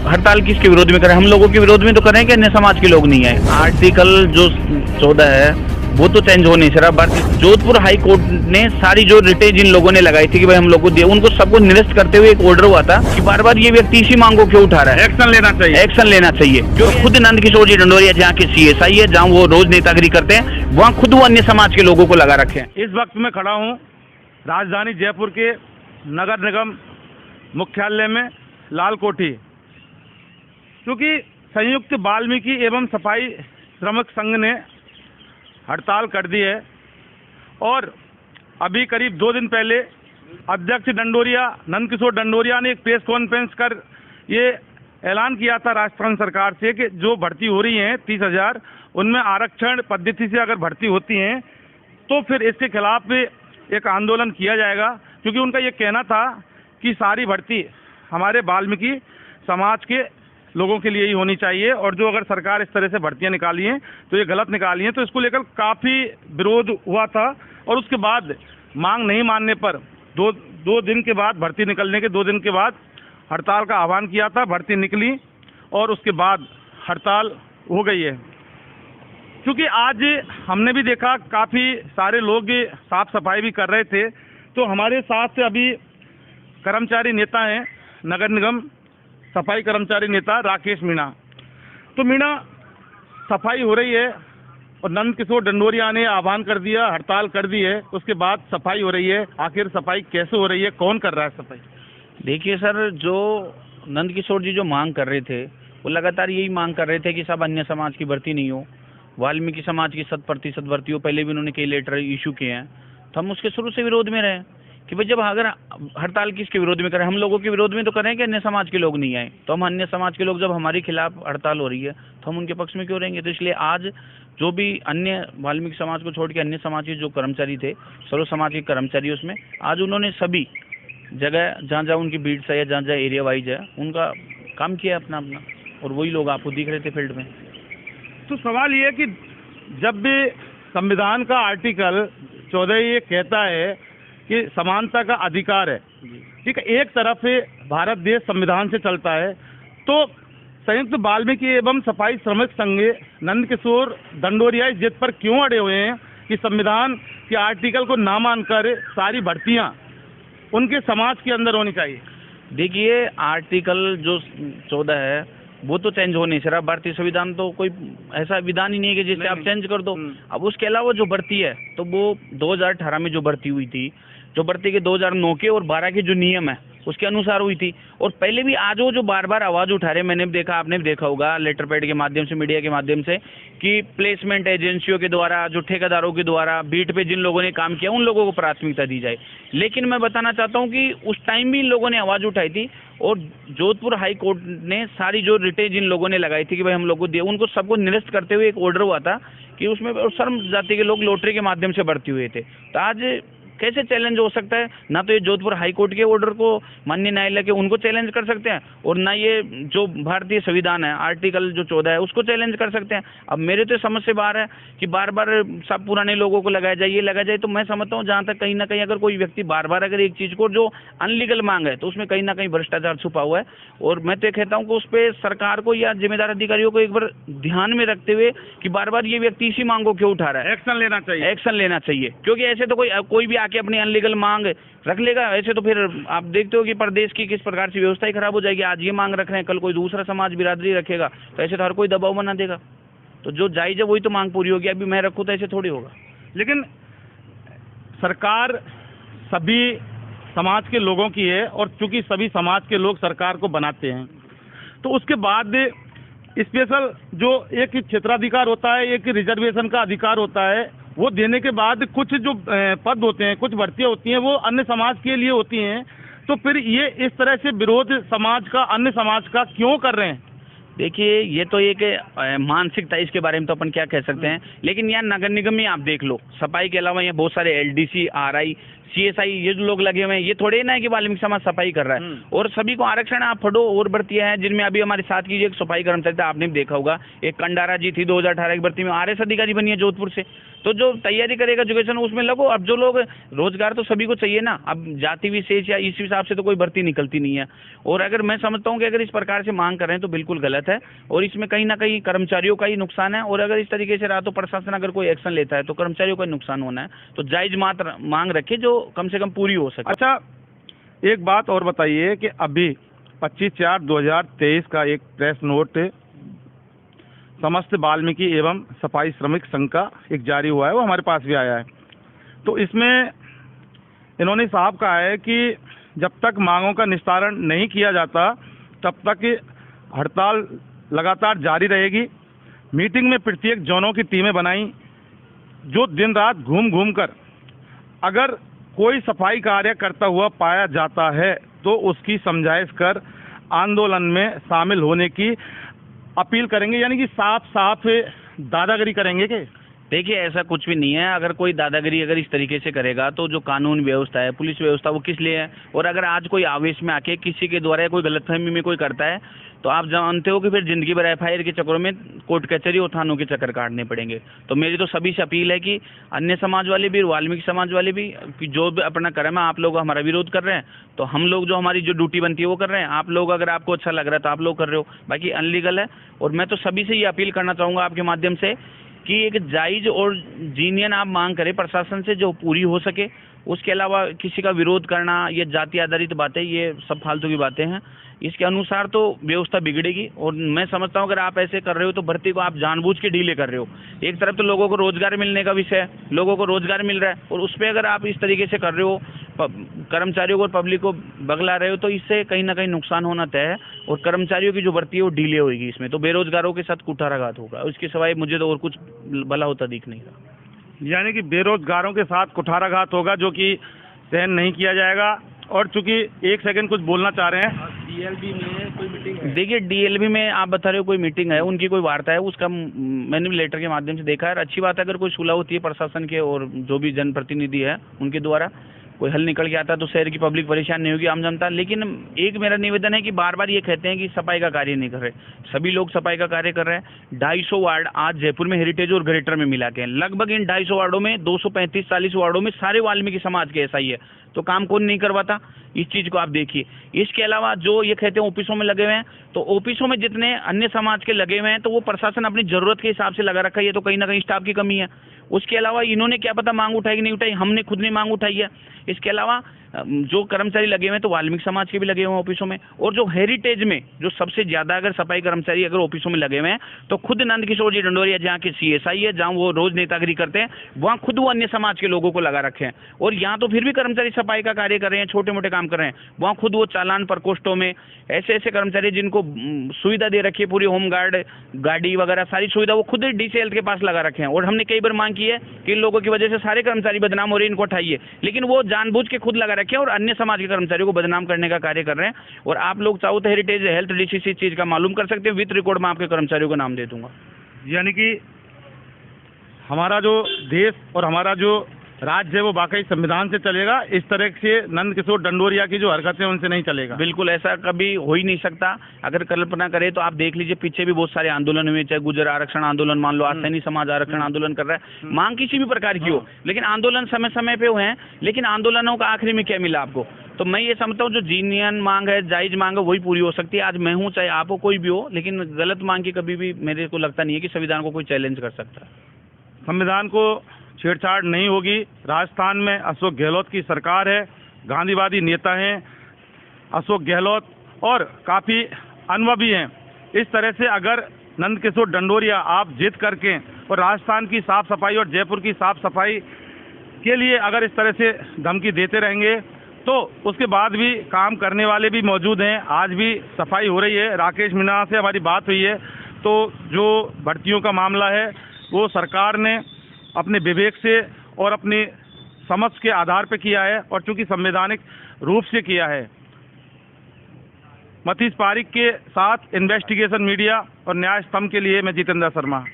हड़ताल किसके विरोध में करें? हम लोगों के विरोध में तो करें कि अन्य समाज के लोग नहीं आए। आर्टिकल जो 14 है वो तो चेंज हो नहीं सका। जोधपुर हाई कोर्ट ने सारी जो रिटें जिन लोगों ने लगाई थी कि भाई हम लोग को दिए, उनको सबको निरस्त करते हुए एक ऑर्डर हुआ था कि बार बार ये व्यक्ति इसी मांग को क्यों उठा रहा है। एक्शन लेना चाहिए, एक्शन लेना चाहिए। क्योंकि खुद नंद किशोर जी ढंडोरिया जहाँ के CSI है, जहाँ वो रोज नेतागिरी करते हैं, वहाँ खुद वो अन्य समाज के लोगों को लगा रखे हैं। इस वक्त मैं खड़ा हूँ राजधानी जयपुर के नगर निगम मुख्यालय में लाल कोठी, क्योंकि संयुक्त वाल्मीकि एवं सफाई श्रमिक संघ ने हड़ताल कर दी है और अभी करीब 2 दिन पहले अध्यक्ष ढंडोरिया, नंद किशोर ढंडोरिया ने एक प्रेस कॉन्फ्रेंस कर ये ऐलान किया था राजस्थान सरकार से कि जो भर्ती हो रही हैं 30,000, उनमें आरक्षण पद्धति से अगर भर्ती होती हैं तो फिर इसके खिलाफ एक आंदोलन किया जाएगा। क्योंकि उनका ये कहना था कि सारी भर्ती हमारे वाल्मीकि समाज के लोगों के लिए ही होनी चाहिए और जो अगर सरकार इस तरह से भर्तियां निकाली हैं तो ये गलत निकाली हैं। तो इसको लेकर काफ़ी विरोध हुआ था और उसके बाद मांग नहीं मानने पर दो दिन के बाद, भर्ती निकलने के 2 दिन के बाद हड़ताल का आह्वान किया था। भर्ती निकली और उसके बाद हड़ताल हो गई है। क्योंकि आज हमने भी देखा काफ़ी सारे लोग साफ सफाई भी कर रहे थे। तो हमारे साथ अभी कर्मचारी नेता हैं, नगर निगम सफाई कर्मचारी नेता राकेश मीणा। तो मीणा, सफाई हो रही है और नंद किशोर ढंडोरिया ने आह्वान कर दिया, हड़ताल कर दी है, उसके बाद सफाई हो रही है। आखिर सफाई कैसे हो रही है, कौन कर रहा है सफाई? देखिए सर, जो नंद किशोर जी जो मांग कर रहे थे वो लगातार यही मांग कर रहे थे कि सब अन्य समाज की भर्ती नहीं हो, वाल्मीकि समाज की 100% भर्ती हो। पहले भी उन्होंने कई लेटर इशू किए हैं, तो हम उसके शुरू से विरोध में रहे कि भाई जब अगर हड़ताल किसके विरोध में करें? हम लोगों के विरोध में तो करें कि अन्य समाज के लोग नहीं आए। तो हम अन्य समाज के लोग जब हमारे खिलाफ हड़ताल हो रही है तो हम उनके पक्ष में क्यों रहेंगे? तो इसलिए आज जो भी अन्य वाल्मीकि समाज को छोड़ के अन्य समाज के जो कर्मचारी थे, सर्व समाज के कर्मचारी, उसमें आज उन्होंने सभी जगह जहाँ जहाँ उनकी भीड़ से है, जहाँ जहाँ एरिया वाइज है, उनका काम किया अपना अपना, और वही लोग आपको दिख रहे थे फील्ड में। तो सवाल ये है कि जब भी संविधान का आर्टिकल 14 ये कहता है कि समानता का अधिकार है, ठीक है, एक तरफ भारत देश संविधान से चलता है, तो संयुक्त वाल्मीकि एवं सफाई श्रमिक संघ नंद किशोर ढंडोरिया इस जिद पर क्यों अड़े हुए हैं कि संविधान के आर्टिकल को ना मानकर सारी भर्तियां उनके समाज के अंदर होनी चाहिए? देखिए, आर्टिकल जो 14 है वो तो चेंज हो नहीं सका। भारतीय संविधान तो कोई ऐसा विधान ही नहीं है कि जिससे आप चेंज कर दो। अब उसके अलावा जो भर्ती है तो वो 2018 में जो भर्ती हुई थी, जो भर्ती के 2009 के और 12 के जो नियम है उसके अनुसार हुई थी। और पहले भी आज वो जो बार बार आवाज़ उठा रहे, मैंने भी देखा, आपने भी देखा होगा लेटर पैड के माध्यम से, मीडिया के माध्यम से, कि प्लेसमेंट एजेंसियों के द्वारा, जो ठेकेदारों के द्वारा बीट पे जिन लोगों ने काम किया उन लोगों को प्राथमिकता दी जाए। लेकिन मैं बताना चाहता हूँ कि उस टाइम भी इन लोगों ने आवाज़ उठाई थी और जोधपुर हाई कोर्ट ने सारी जो रिटें जिन लोगों ने लगाई थी कि भाई हम लोग को दिए, उनको सबको निरस्त करते हुए एक ऑर्डर हुआ था कि उसमें सर्व जाति के लोग लॉटरी के माध्यम से भर्ती हुए थे। तो आज कैसे चैलेंज हो सकता है? ना तो ये जोधपुर हाई कोर्ट के ऑर्डर को माननीय न्यायालय के उनको चैलेंज कर सकते हैं, और ना ये जो भारतीय संविधान है आर्टिकल जो 14 है उसको चैलेंज कर सकते हैं। अब मेरे तो समझ से बाहर है कि बार बार सब पुराने लोगों को लगाया जाए, ये लगाया जाए। तो मैं समझता हूँ जहाँ तक कहीं ना कहीं अगर कोई व्यक्ति बार बार अगर एक चीज़ को जो अनलीगल मांग है तो उसमें कहीं ना कहीं भ्रष्टाचार छुपा हुआ है। और मैं तो कहता हूँ कि उस पर सरकार को या जिम्मेदार अधिकारियों को एक बार ध्यान में रखते हुए कि बार बार ये व्यक्ति इसी मांग को क्यों उठा रहा है, एक्शन लेना चाहिए, एक्शन लेना चाहिए। क्योंकि ऐसे तो कोई भी आके अपनी अनलीगल मांग रख लेगा, ऐसे तो फिर आप देखते हो कि प्रदेश की किस प्रकार से व्यवस्था ही खराब हो जाएगी। आज ये मांग रख रहे हैं, कल कोई दूसरा समाज बिरादरी रखेगा, तो ऐसे तो हर कोई दबाव बना देगा। तो जो जायज है वही तो मांग पूरी होगी। अभी मैं रखूँ तो ऐसे थोड़ी होगा। लेकिन सरकार सभी समाज के लोगों की है और चूंकि सभी समाज के लोग सरकार को बनाते हैं, तो उसके बाद स्पेशल जो एक क्षेत्राधिकार होता है, एक रिजर्वेशन का अधिकार होता है, वो देने के बाद कुछ जो पद होते हैं, कुछ भर्तियां होती हैं, वो अन्य समाज के लिए होती हैं। तो फिर ये इस तरह से विरोध समाज का अन्य समाज का क्यों कर रहे हैं? देखिए, ये तो एक मानसिकता, इसके बारे में तो अपन क्या कह सकते हैं। लेकिन यहाँ नगर निगम में आप देख लो, सफाई के अलावा यहाँ बहुत सारे LDC, RI, सीएसआई ये जो लोग लगे हुए हैं, ये थोड़े ना है कि वाल्मीकि समाज सफाई कर रहा है। और सभी को आरक्षण आप पढ़ो और भर्तियां हैं जिनमें अभी हमारे साथ की एक सफाई कर्मचारी था, आपने भी देखा होगा, एक कंडारा जी थी 2018 की भर्ती में, आरएस अधिकारी बनी है जोधपुर से। तो जो तैयारी करेगा एजुकेशन उसमें लगो। अब जो लोग रोजगार तो सभी को चाहिए ना, अब जाति विशेष या इस हिसाब से तो कोई भर्ती निकलती नहीं है। और अगर मैं समझता हूँ कि अगर इस प्रकार से मांग कर रहे हैं तो बिल्कुल गलत है, और इसमें कहीं ना कहीं कर्मचारियों का ही नुकसान है। और अगर इस तरीके से रहा तो प्रशासन अगर कोई एक्शन लेता है तो कर्मचारियों का नुकसान होना है। तो जायज मात्र मांग रखे जो कम से कम पूरी हो सके। अच्छा, एक बात और बताइए कि अभी 25/4/2023 का एक प्रेस नोट समस्त वाल्मीकि एवं सफाई श्रमिक संघ का एक जारी हुआ है, वो हमारे पास भी आया है। तो इसमें इन्होंने साफ कहा है कि जब तक मांगों का निस्तारण नहीं किया जाता तब तक हड़ताल लगातार जारी रहेगी। मीटिंग में प्रत्येक जोनों की टीमें बनाई जो दिन रात घूम घूम कर अगर कोई सफाई कार्य करता हुआ पाया जाता है तो उसकी समझाइश कर आंदोलन में शामिल होने की अपील करेंगे। यानी कि साफ साफ दादागिरी करेंगे कि देखिए ऐसा कुछ भी नहीं है। अगर कोई दादागिरी अगर इस तरीके से करेगा तो जो कानून व्यवस्था है, पुलिस व्यवस्था, वो किस लिए है। और अगर आज कोई आवेश में आके किसी के द्वारा कोई गलतफहमी में कोई करता है तो आप जानते हो कि फिर जिंदगी भर एफआईआर के चक्करों में कोर्ट कचहरी और थानों के चक्कर काटने पड़ेंगे। तो मेरी तो सभी से अपील है कि अन्य समाज वाले भी, वाल्मीकि समाज वाले भी, कि जो भी अपना कर्म है, आप लोग हमारा विरोध कर रहे हैं तो हम लोग जो हमारी जो ड्यूटी बनती है वो कर रहे हैं। आप लोग अगर आपको अच्छा लग रहा है तो आप लोग कर रहे हो, बाकी अनलीगल है। और मैं तो सभी से ये अपील करना चाहूँगा आपके माध्यम से कि एक जायज और जीनियन आप मांग करें प्रशासन से जो पूरी हो सके। उसके अलावा किसी का विरोध करना, ये जाति आधारित बातें, ये सब फालतू की बातें हैं। इसके अनुसार तो व्यवस्था बिगड़ेगी। और मैं समझता हूँ अगर आप ऐसे कर रहे हो तो भर्ती को आप जानबूझ के डीले कर रहे हो। एक तरफ तो लोगों को रोजगार मिलने का विषय है, लोगों को रोजगार मिल रहा है, और उस पर अगर आप इस तरीके से कर रहे हो, कर्मचारियों को और पब्लिक को बगला रहे हो, तो इससे कहीं ना कहीं नुकसान होना तय है। और कर्मचारियों की जो भर्ती है वो डीले होगी, इसमें तो बेरोजगारों के साथ कुठाराघात होगा। उसके सिवाय मुझे तो और कुछ भला होता दिख नहीं रहा। यानी कि बेरोजगारों के साथ कुठाराघात होगा जो कि सहन नहीं किया जाएगा। और चूंकि एक सेकंड कुछ बोलना चाह रहे हैं, डीएलबी में कोई मीटिंग है? देखिए डीएलबी में आप बता रहे हो कोई मीटिंग है, उनकी कोई वार्ता है, उसका मैंने भी लेटर के माध्यम से देखा है। अच्छी बात है अगर कोई सुलह होती है प्रशासन के और जो भी जनप्रतिनिधि है उनके द्वारा कोई हल निकल के आता है तो शहर की पब्लिक परेशान नहीं होगी, आम जनता। लेकिन एक मेरा निवेदन है कि बार बार ये कहते हैं कि सफाई का कार्य नहीं कर रहे। सभी लोग सफाई का कार्य कर रहे हैं। 250 वार्ड आज जयपुर में हेरिटेज और ग्रेटर में मिला के हैं। लगभग इन 250 वार्डों में 235-40 वार्डों में सारे वाल्मीकि समाज के ऐसा ही है। तो काम कौन नहीं करवाता, इस चीज को आप देखिए। इसके अलावा जो ये कहते हैं ऑफिसों में लगे हुए हैं, तो ऑफिसों में जितने अन्य समाज के लगे हुए हैं तो वो प्रशासन अपनी जरूरत के हिसाब से लगा रखा है। ये तो कहीं ना कहीं स्टाफ की कमी है। उसके अलावा इन्होंने क्या पता मांग उठाई कि नहीं उठाई, हमने खुद ने मांग उठाई है। इसके अलावा जो कर्मचारी लगे हुए हैं तो वाल्मीकि समाज के भी लगे हुए हैं ऑफिसों में। और जो हेरिटेज में जो सबसे ज्यादा अगर सफाई कर्मचारी अगर ऑफिसों में लगे हुए हैं तो खुद नंद किशोर जी डंडोरिया जहाँ के सीएसआई है, जहाँ वो रोज नेतागिरी करते हैं, वहाँ खुद वो अन्य समाज के लोगों को लगा रखे हैं। और यहाँ तो फिर भी कर्मचारी सफाई का कार्य कर रहे हैं, छोटे मोटे काम कर रहे हैं, वहाँ खुद वो चालान प्रकोष्ठों में ऐसे ऐसे कर्मचारी जिनको सुविधा दे रखी है, पूरी होमगार्ड गाड़ी वगैरह सारी सुविधा वो खुद डीसी हेल्थ के पास लगा रखे हैं। और हमने कई बार मांग की है कि इन लोगों की वजह से सारे कर्मचारी बदनाम हो रहे हैं, इनको हटाइए, लेकिन वो जानबूझ के खुद लगा रखे हैं और अन्य समाज के कर्मचारियों को बदनाम करने का कार्य कर रहे हैं। और आप लोग चाहो तो हेरिटेज हेल्थ डीसीसी चीज का मालूम कर सकते हैं, विथ रिकॉर्ड में आपके कर्मचारियों का नाम दे दूंगा। यानी कि हमारा जो देश और हमारा जो राज्य है वो वाकई संविधान से चलेगा। इस तरह से नंद किशोर डंडोरिया की जो हरकतें उनसे नहीं चलेगा। बिल्कुल ऐसा कभी हो ही नहीं सकता। अगर कल्पना करें तो आप देख लीजिए पीछे भी बहुत सारे आंदोलन हुए, चाहे गुर्जर आरक्षण आंदोलन मान लो, आज सैनी समाज आरक्षण आंदोलन कर रहा है। मांग किसी भी प्रकार की हो, लेकिन आंदोलन समय समय पे हुए हैं। लेकिन आंदोलनों का आखिरी में क्या मिला आपको? तो मैं ये समझता हूँ जो जीनियन मांग है, जायज मांग है, वही पूरी हो सकती है। आज मैं हूँ, चाहे आप हो, कोई भी हो, लेकिन गलत मांग की कभी भी मेरे को लगता नहीं है कि संविधान को कोई चैलेंज कर सकता है। संविधान को छेड़छाड़ नहीं होगी। राजस्थान में अशोक गहलोत की सरकार है, गांधीवादी नेता हैं अशोक गहलोत और काफ़ी अनुभवी हैं। इस तरह से अगर नंद किशोर डंडोरिया आप जिद करके और राजस्थान की साफ सफाई और जयपुर की साफ सफाई के लिए अगर इस तरह से धमकी देते रहेंगे तो उसके बाद भी काम करने वाले भी मौजूद हैं। आज भी सफाई हो रही है। राकेश मीणा से हमारी बात हुई है तो जो भर्तियों का मामला है वो सरकार ने अपने विवेक से और अपनी समझ के आधार पर किया है और चूंकि संवैधानिक रूप से किया है। मतीश पारिक के साथ इन्वेस्टिगेशन मीडिया और न्याय स्तंभ के लिए मैं जितेंद्र शर्मा।